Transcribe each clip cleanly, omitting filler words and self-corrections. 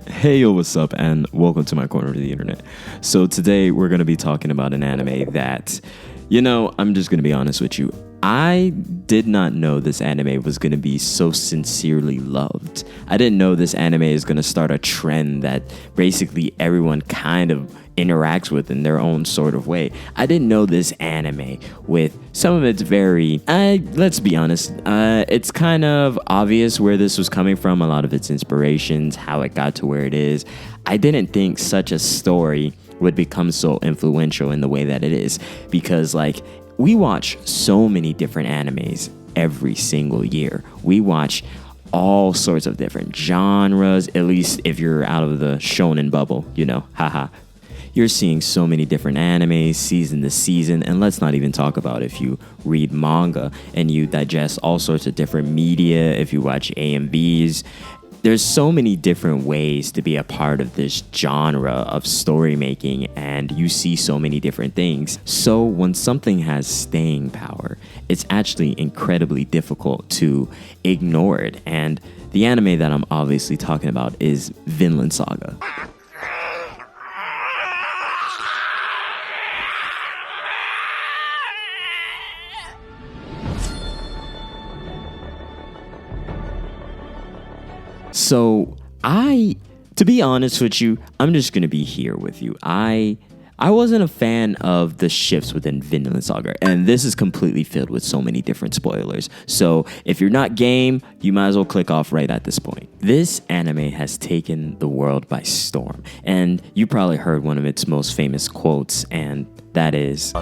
Hey, yo, what's up, and welcome to my corner of the internet. So today we're going to be talking about an anime that, I'm just going to be honest with you. I did not know this anime was going to be so sincerely loved. I didn't know this anime is going to start a trend that basically everyone kind of interacts with in their own sort of way. I didn't know this anime with some of its let's be honest, it's kind of obvious where this was coming from, a lot of its inspirations, how it got to where it is. I didn't think such a story would become so influential in the way that it is, because we watch so many different animes every single year. We watch all sorts of different genres, at least if you're out of the shonen bubble, haha. You're seeing so many different animes season to season, and let's not even talk about if you read manga and you digest all sorts of different media, if you watch AMVs. There's so many different ways to be a part of this genre of story making, and you see so many different things. So when something has staying power, it's actually incredibly difficult to ignore it. And the anime that I'm obviously talking about is Vinland Saga. So to be honest with you, I'm just going to be here with you. I wasn't a fan of the shifts within Vinland Saga, and this is completely filled with so many different spoilers. So if you're not game, you might as well click off right at this point. This anime has taken the world by storm, and you probably heard one of its most famous quotes, and that is,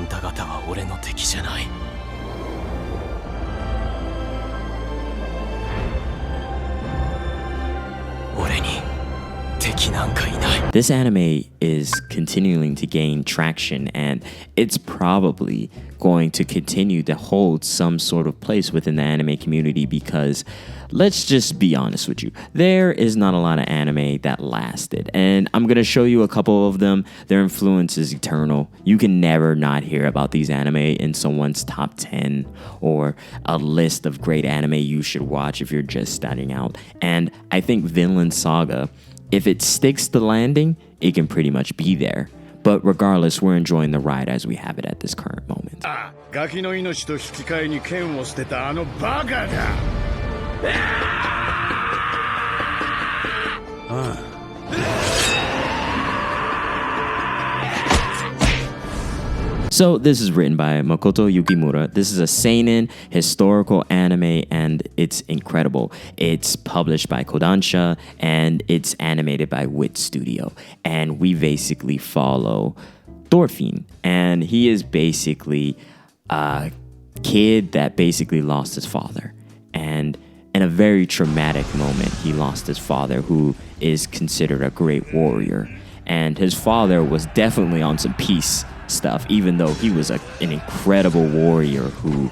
this anime is continuing to gain traction, and it's probably going to continue to hold some sort of place within the anime community, because let's just be honest with you, there is not a lot of anime that lasted, and I'm going to show you a couple of them. Their influence is eternal. You can never not hear about these anime in someone's top 10 or a list of great anime you should watch if you're just starting out. And I think Vinland Saga, if it sticks the landing, it can pretty much be there. But regardless, we're enjoying the ride as we have it at this current moment. So this is written by Makoto Yukimura. This is a seinen historical anime, and it's incredible. It's published by Kodansha, and it's animated by Wit Studio. And we basically follow Thorfinn, and he is basically a kid that basically lost his father. And in a very traumatic moment, he lost his father, who is considered a great warrior. And his father was definitely on some peace stuff, even though he was an incredible warrior who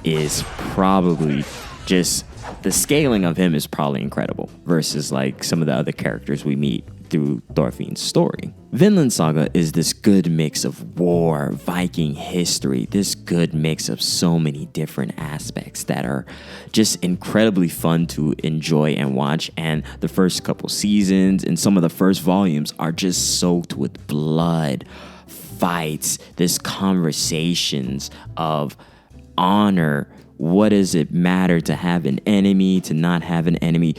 is probably just, the scaling of him is probably incredible versus some of the other characters we meet through Thorfinn's story. Vinland Saga is this good mix of war, Viking history, this good mix of so many different aspects that are just incredibly fun to enjoy and watch. And the first couple seasons and some of the first volumes are just soaked with blood, fights, this conversations of honor. What does it matter to have an enemy, to not have an enemy?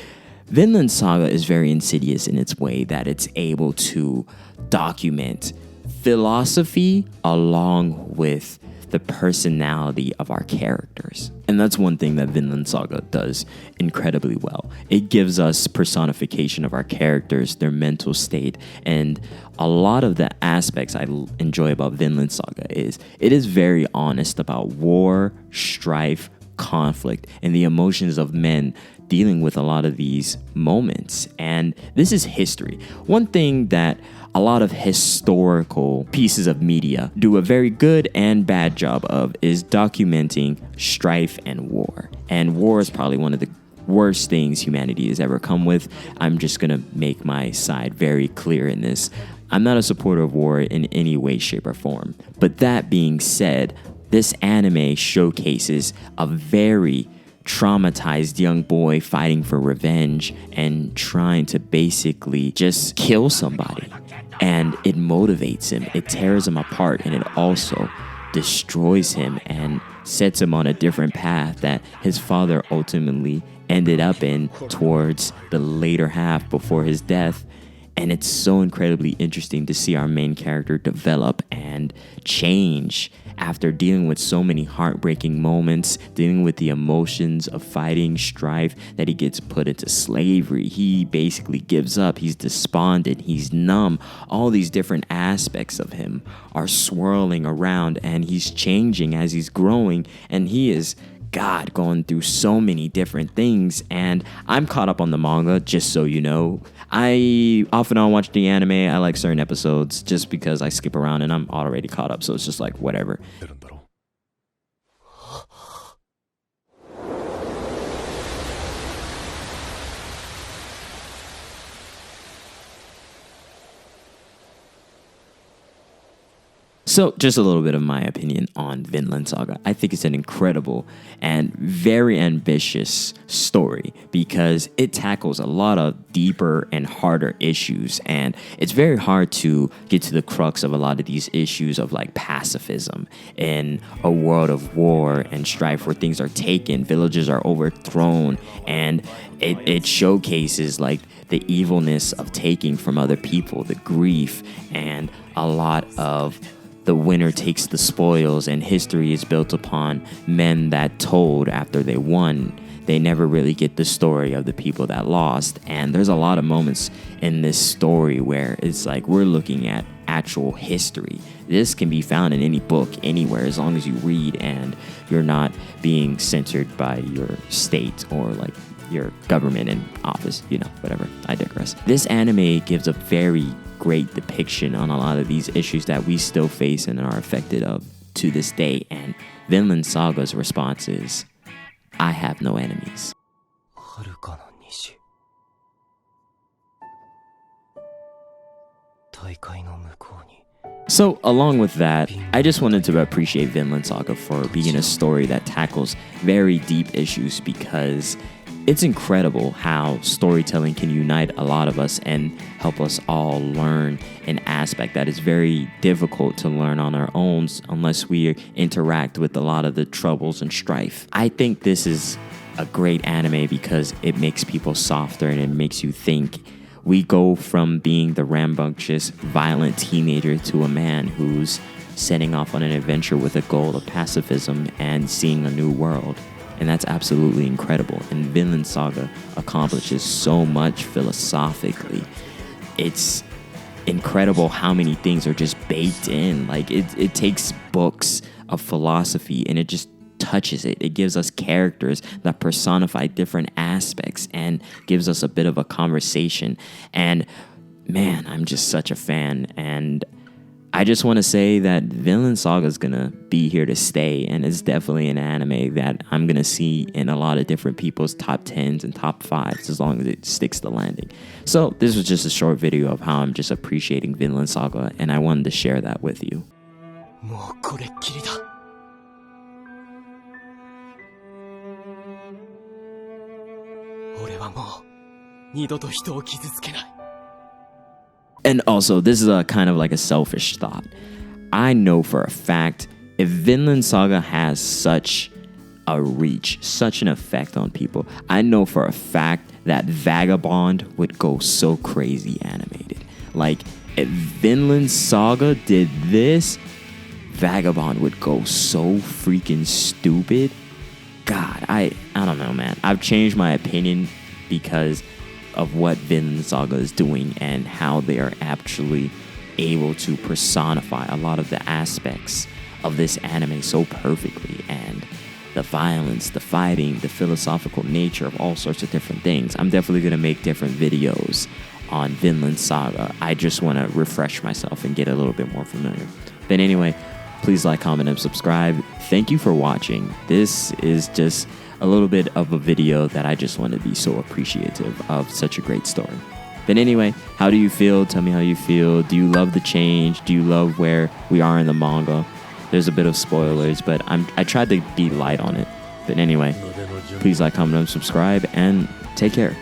Vinland Saga is very insidious in its way that it's able to document philosophy along with the personality of our characters. And that's one thing that Vinland Saga does incredibly well. It gives us personification of our characters, their mental state, and a lot of the aspects I enjoy about Vinland Saga is it is very honest about war, strife, conflict, and the emotions of men dealing with a lot of these moments. And this is history. One thing that a lot of historical pieces of media do a very good and bad job of is documenting strife and war. And war is probably one of the worst things humanity has ever come with. I'm just gonna make my side very clear in this. I'm not a supporter of war in any way, shape, or form. But that being said, this anime showcases a very traumatized young boy fighting for revenge and trying to basically just kill somebody. And it motivates him, it tears him apart, and it also destroys him and sets him on a different path that his father ultimately ended up in towards the later half before his death. And it's so incredibly interesting to see our main character develop and change after dealing with so many heartbreaking moments, dealing with the emotions of fighting, strife, that he gets put into slavery. He basically gives up. He's despondent. He's numb. All these different aspects of him are swirling around, and he's changing as he's growing, and he is going through so many different things. And I'm caught up on the manga, just so you know. I off and on watch the anime. I like certain episodes just because I skip around and I'm already caught up, so it's just like whatever. So just a little bit of my opinion on Vinland Saga. I think it's an incredible and very ambitious story because it tackles a lot of deeper and harder issues. And it's very hard to get to the crux of a lot of these issues of like pacifism in a world of war and strife where things are taken, villages are overthrown, and it showcases like the evilness of taking from other people, the grief, and a lot of the winner takes the spoils, and history is built upon men that told after they won. They never really get the story of the people that lost. And there's a lot of moments in this story where it's like we're looking at actual history. This can be found in any book, anywhere, as long as you read and you're not being censored by your state or like your government in office, you know, whatever. I digress. This anime gives a very great depiction on a lot of these issues that we still face and are affected of to this day. And Vinland Saga's response is, I have no enemies. So along with that, I just wanted to appreciate Vinland Saga for being a story that tackles very deep issues, because it's incredible how storytelling can unite a lot of us and help us all learn an aspect that is very difficult to learn on our own unless we interact with a lot of the troubles and strife. I think this is a great anime because it makes people softer and it makes you think. We go from being the rambunctious, violent teenager to a man who's setting off on an adventure with a goal of pacifism and seeing a new world. And that's absolutely incredible. And Vinland Saga accomplishes so much philosophically. It's incredible how many things are just baked in. Like it takes books of philosophy and it just touches it. It gives us characters that personify different aspects and gives us a bit of a conversation. And man, I'm just such a fan. And I just want to say that Vinland Saga is going to be here to stay, and it's definitely an anime that I'm going to see in a lot of different people's top 10s and top 5s as long as it sticks the landing. So this was just a short video of how I'm just appreciating Vinland Saga, and I wanted to share that with you. And also, this is a kind of like a selfish thought. I know for a fact, if Vinland Saga has such a reach, such an effect on people, I know for a fact that Vagabond would go so crazy animated. Like, if Vinland Saga did this, Vagabond would go so freaking stupid. God, I don't know, man. I've changed my opinion because of what Vinland Saga is doing and how they are actually able to personify a lot of the aspects of this anime so perfectly, and the violence, the fighting, the philosophical nature of all sorts of different things. I'm definitely going to make different videos on Vinland Saga. I just want to refresh myself and get a little bit more familiar. But anyway, please like, comment, and subscribe. Thank you for watching. This is just a little bit of a video that I just want to be so appreciative of such a great story. But anyway, how do you feel? Tell me how you feel. Do you love the change? Do you love where we are in the manga? There's a bit of spoilers, but I tried to be light on it. But anyway, Please like, comment, and subscribe, and take care.